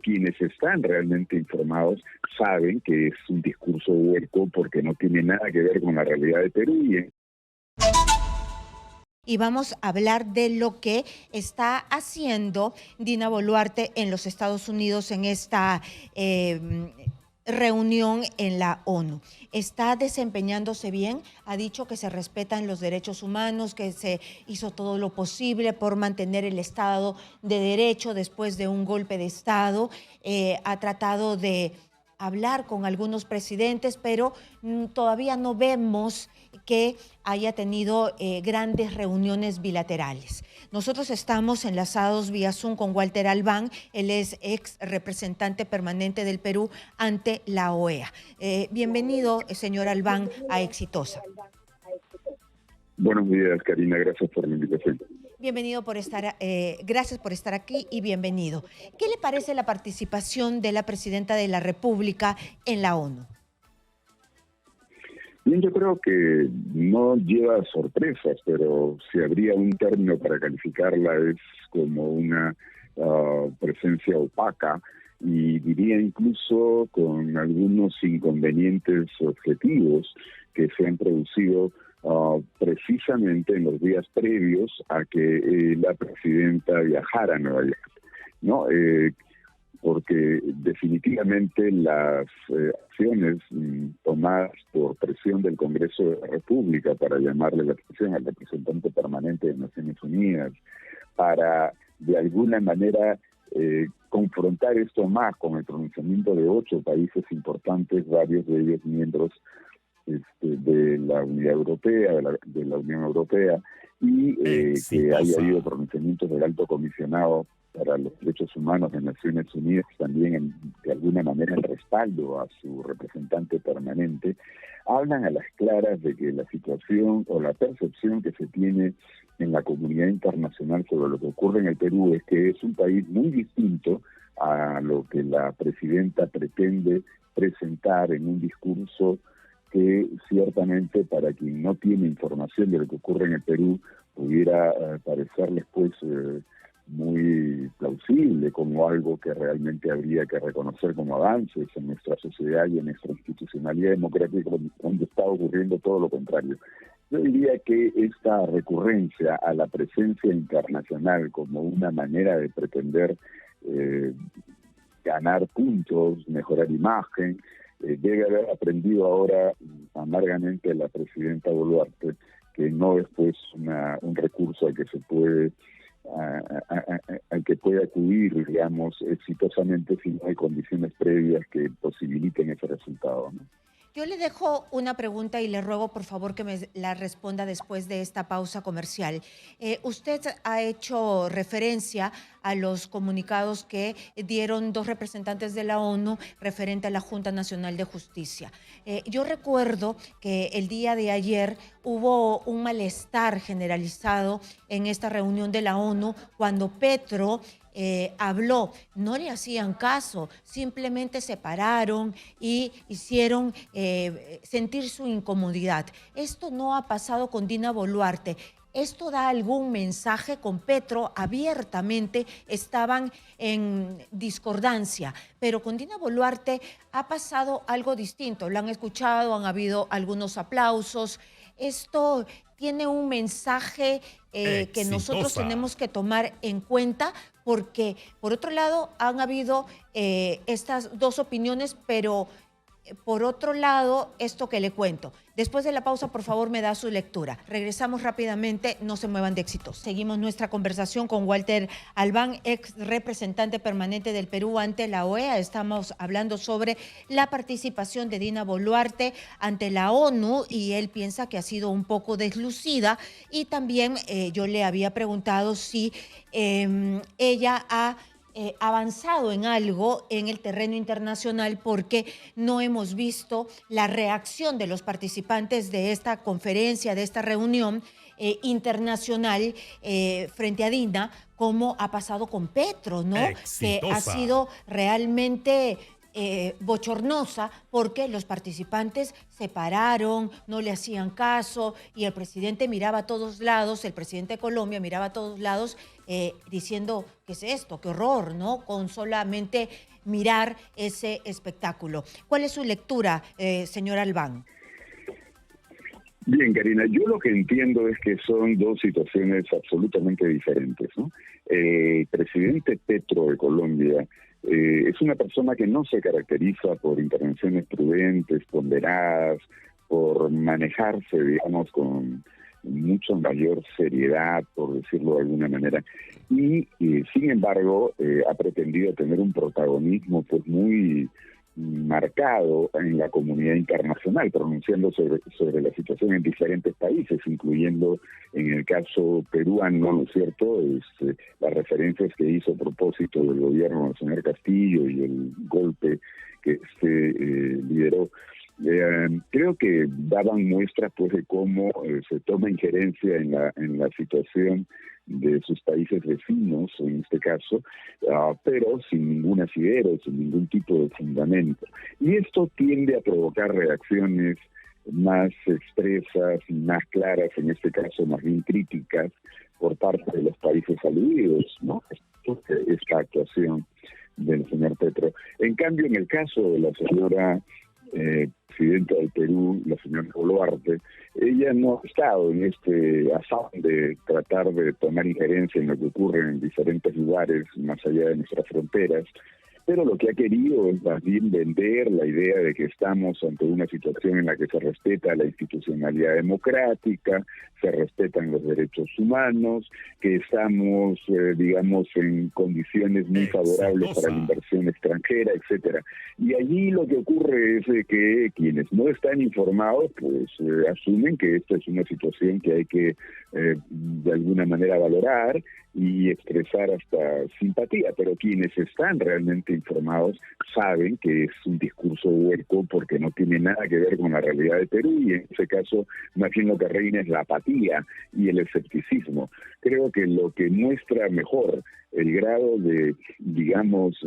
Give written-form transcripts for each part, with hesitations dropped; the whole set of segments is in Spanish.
quienes están realmente informados saben que es un discurso hueco porque no tiene nada que ver con la realidad de Perú. Y vamos a hablar de lo que está haciendo Dina Boluarte en los Estados Unidos en esta reunión en la ONU. Está desempeñándose bien, ha dicho que se respetan los derechos humanos, que se hizo todo lo posible por mantener el Estado de Derecho después de un golpe de Estado, ha tratado de hablar con algunos presidentes, pero todavía no vemos que haya tenido grandes reuniones bilaterales. Nosotros estamos enlazados vía Zoom con Walter Albán, él es ex representante permanente del Perú ante la OEA. Bienvenido, señor Albán, a Exitosa. Buenos días, Karina, gracias por la invitación. Bienvenido por estar, gracias por estar aquí y bienvenido. ¿Qué le parece la participación de la presidenta de la República en la ONU? Bien, yo creo que no lleva sorpresas, pero si habría un término para calificarla es como una presencia opaca y diría incluso con algunos inconvenientes objetivos que se han producido precisamente en los días previos a que la presidenta viajara a Nueva York, ¿no? Porque definitivamente las acciones tomadas por presión del Congreso de la República para llamarle la atención al representante permanente de Naciones Unidas, para de alguna manera confrontar esto más con el pronunciamiento de 8 países importantes, varios de ellos miembros de la Unidad Europea, de la Unión Europea, y que haya habido pronunciamientos del Alto Comisionado para los Derechos Humanos de Naciones Unidas, también de alguna manera en respaldo a su representante permanente, hablan a las claras de que la situación o la percepción que se tiene en la comunidad internacional sobre lo que ocurre en el Perú es que es un país muy distinto a lo que la presidenta pretende presentar en un discurso que ciertamente para quien no tiene información de lo que ocurre en el Perú pudiera parecerles pues muy plausible como algo que realmente habría que reconocer como avances en nuestra sociedad y en nuestra institucionalidad democrática, donde está ocurriendo todo lo contrario. Yo diría que esta recurrencia a la presencia internacional como una manera de pretender ganar puntos, mejorar imagen, debe haber aprendido ahora amargamente la presidenta Boluarte que no es pues un recurso al que se puede al que puede acudir, digamos, exitosamente si no hay condiciones previas que posibiliten ese resultado, ¿no? Yo le dejo una pregunta y le ruego por favor que me la responda después de esta pausa comercial. Usted ha hecho referencia a los comunicados que dieron 2 representantes de la ONU referente a la Junta Nacional de Justicia. Yo recuerdo que el día de ayer hubo un malestar generalizado en esta reunión de la ONU cuando Petro habló, no le hacían caso, simplemente se pararon y hicieron sentir su incomodidad. Esto no ha pasado con Dina Boluarte. ¿Esto da algún mensaje? Con Petro abiertamente estaban en discordancia, pero con Dina Boluarte ha pasado algo distinto. Lo han escuchado, han habido algunos aplausos. Esto tiene un mensaje que nosotros tenemos que tomar en cuenta porque, por otro lado, han habido estas 2 opiniones, pero por otro lado, esto que le cuento. Después de la pausa, por favor, me da su lectura. Regresamos rápidamente, no se muevan de Éxitos. Seguimos nuestra conversación con Walter Albán, ex representante permanente del Perú ante la OEA. Estamos hablando sobre la participación de Dina Boluarte ante la ONU y él piensa que ha sido un poco deslucida. Y también yo le había preguntado si ella ha avanzado en algo en el terreno internacional porque no hemos visto la reacción de los participantes de esta conferencia, de esta reunión internacional frente a Dina, como ha pasado con Petro, ¿no? Exitosa. Que ha sido realmente bochornosa porque los participantes se pararon, no le hacían caso y el presidente miraba a todos lados, el presidente de Colombia miraba a todos lados diciendo, ¿qué es esto? ¡Qué horror!, ¿no? Con solamente mirar ese espectáculo. ¿Cuál es su lectura, señor Albán? Bien, Karina, yo lo que entiendo es que son dos situaciones absolutamente diferentes, ¿no? El presidente Petro de Colombia es una persona que no se caracteriza por intervenciones prudentes, ponderadas, por manejarse, digamos, con mucho mayor seriedad, por decirlo de alguna manera, y sin embargo ha pretendido tener un protagonismo pues muy marcado en la comunidad internacional, pronunciando sobre la situación en diferentes países, incluyendo en el caso peruano, ¿no es cierto?, las referencias que hizo a propósito del gobierno del señor Castillo y el golpe que lideró. Creo que daban muestras pues de cómo se toma injerencia en la situación de sus países vecinos, en este caso, pero sin ningún asidero, sin ningún tipo de fundamento. Y esto tiende a provocar reacciones más expresas y más claras, en este caso más bien críticas, por parte de los países aludidos, ¿no? Esta actuación del señor Petro. En cambio, en el caso de la señora presidenta del Perú, la señora Boluarte, ella no ha estado en este afán de tratar de tomar injerencia en lo que ocurre en diferentes lugares más allá de nuestras fronteras, pero lo que ha querido es más bien vender la idea de que estamos ante una situación en la que se respeta la institucionalidad democrática, se respetan los derechos humanos, que estamos, digamos, en condiciones muy favorables para la inversión extranjera, etcétera. Y allí lo que ocurre es que quienes no están informados, pues asumen que esta es una situación que hay que de alguna manera valorar y expresar hasta simpatía, pero quienes están realmente informados saben que es un discurso hueco porque no tiene nada que ver con la realidad de Perú, y en ese caso más bien lo que reina es la apatía y el escepticismo. Creo que lo que muestra mejor el grado de, digamos,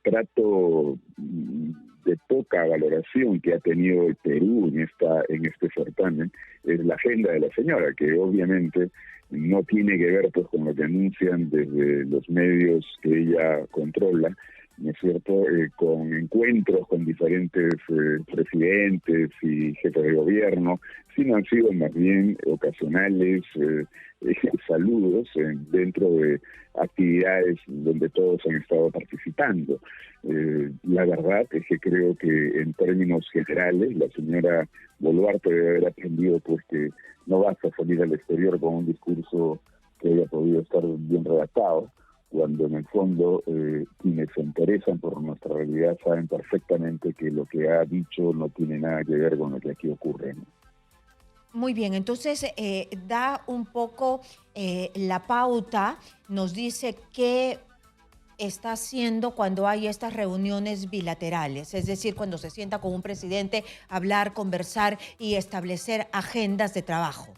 trato de poca valoración que ha tenido el Perú en este certamen es la agenda de la señora, que obviamente no tiene que ver pues con lo que anuncian desde los medios que ella controla, ¿no es cierto?, con encuentros con diferentes presidentes y jefes de gobierno, sino han sido más bien ocasionales saludos dentro de actividades donde todos han estado participando. La verdad es que creo que en términos generales la señora Boluarte debe haber aprendido pues que no basta salir al exterior con un discurso que haya podido estar bien redactado, cuando en el fondo quienes se interesan por nuestra realidad saben perfectamente que lo que ha dicho no tiene nada que ver con lo que aquí ocurre, ¿no? Muy bien, entonces da un poco la pauta, nos dice qué está haciendo cuando hay estas reuniones bilaterales, es decir, cuando se sienta con un presidente, hablar, conversar y establecer agendas de trabajo.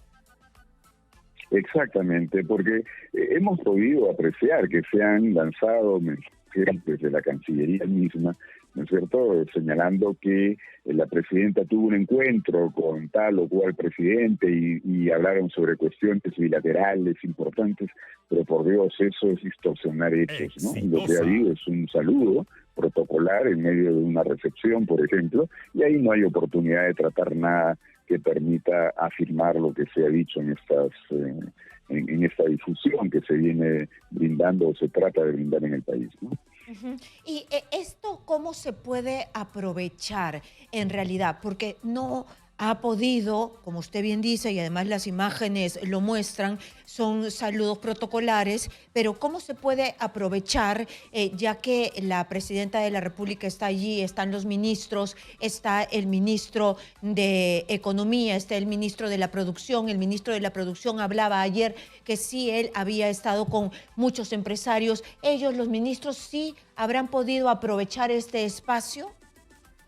Exactamente, porque hemos podido apreciar que se han lanzado mensajes desde la Cancillería misma, ¿no es cierto?, señalando que la presidenta tuvo un encuentro con tal o cual presidente y hablaron sobre cuestiones bilaterales importantes, pero por Dios, eso es distorsionar hechos, ¿no? Lo que ha habido es un saludo protocolar en medio de una recepción, por ejemplo, y ahí no hay oportunidad de tratar nada que permita afirmar lo que se ha dicho en esta difusión que se viene brindando o se trata de brindar en el país, ¿no? Uh-huh. ¿Y esto cómo se puede aprovechar en realidad? Porque no ha podido, como usted bien dice, y además las imágenes lo muestran, son saludos protocolares, pero ¿cómo se puede aprovechar, ya que la presidenta de la República está allí, están los ministros, está el ministro de Economía, está el ministro de la Producción? El ministro de la Producción hablaba ayer que sí, él había estado con muchos empresarios. Ellos, los ministros, sí habrán podido aprovechar este espacio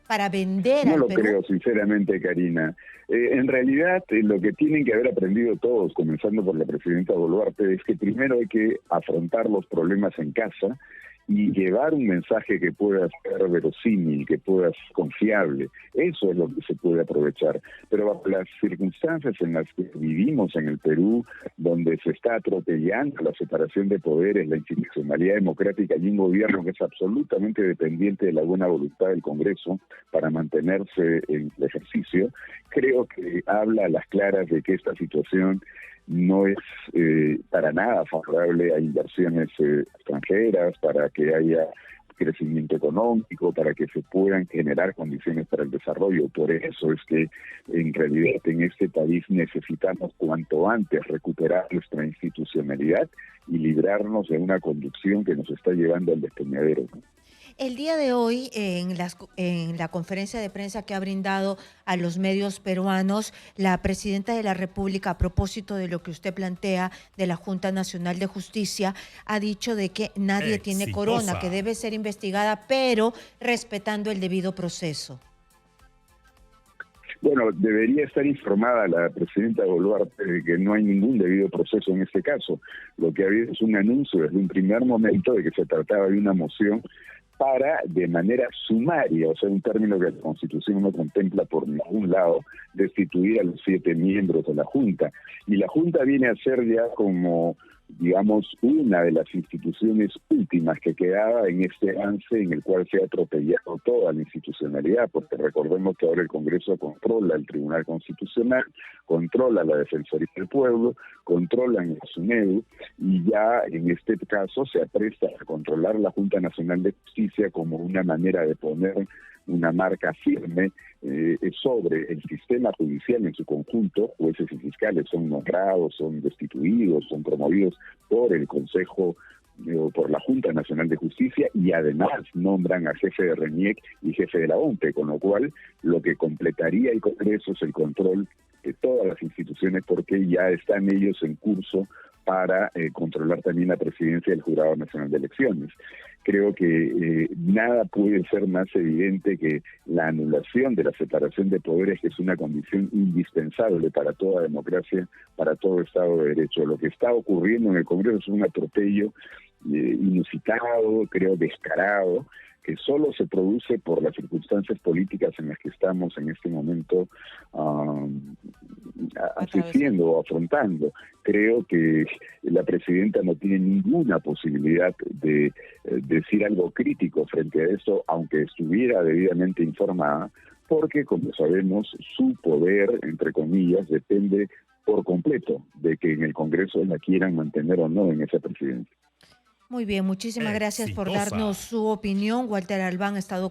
para vender no al lo Perú. creo, sinceramente, Karina. En realidad, lo que tienen que haber aprendido todos, comenzando por la presidenta Boluarte, es que primero hay que afrontar los problemas en casa y llevar un mensaje que pueda ser verosímil, que pueda ser confiable. Eso es lo que se puede aprovechar. Pero bajo las circunstancias en las que vivimos en el Perú, donde se está atropellando la separación de poderes, la institucionalidad democrática y un gobierno que es absolutamente dependiente de la buena voluntad del Congreso para mantenerse en el ejercicio, creo que habla a las claras de que esta situación no es para nada favorable a inversiones extranjeras, para que haya crecimiento económico, para que se puedan generar condiciones para el desarrollo. Por eso es que en realidad en este país necesitamos cuanto antes recuperar nuestra institucionalidad y librarnos de una conducción que nos está llevando al despeñadero, ¿no? El día de hoy, en la conferencia de prensa que ha brindado a los medios peruanos, la presidenta de la República, a propósito de lo que usted plantea de la Junta Nacional de Justicia, ha dicho de que nadie tiene corona, que debe ser investigada, pero respetando el debido proceso. Bueno, debería estar informada la presidenta Boluarte de que no hay ningún debido proceso en este caso. Lo que ha habido es un anuncio desde un primer momento de que se trataba de una moción para, de manera sumaria, o sea, un término que la Constitución no contempla por ningún lado, destituir a los 7 miembros de la Junta. Y la Junta viene a ser ya como, digamos, una de las instituciones últimas que quedaba en este avance en el cual se ha atropellado toda la institucionalidad, porque recordemos que ahora el Congreso controla el Tribunal Constitucional, controla la Defensoría del Pueblo, controlan el SUNEDU, y ya en este caso se apresta a controlar la Junta Nacional de Justicia como una manera de poner una marca firme sobre el sistema judicial en su conjunto. Jueces y fiscales son nombrados, son destituidos, son promovidos por el Consejo o por la Junta Nacional de Justicia, y además nombran a jefe de RENIEC y jefe de la OMPE, con lo cual lo que completaría el Congreso es el control de todas las instituciones, porque ya están ellos en curso para controlar también la presidencia del Jurado Nacional de Elecciones. Creo que nada puede ser más evidente que la anulación de la separación de poderes, que es una condición indispensable para toda democracia, para todo Estado de Derecho. Lo que está ocurriendo en el Congreso es un atropello inusitado, creo descarado, que solo se produce por las circunstancias políticas en las que estamos en este momento asistiendo o afrontando. Creo que la presidenta no tiene ninguna posibilidad de decir algo crítico frente a eso, aunque estuviera debidamente informada, porque, como sabemos, su poder, entre comillas, depende por completo de que en el Congreso la quieran mantener o no en esa presidencia. Muy bien, muchísimas gracias por darnos su opinión. Walter Albán ha estado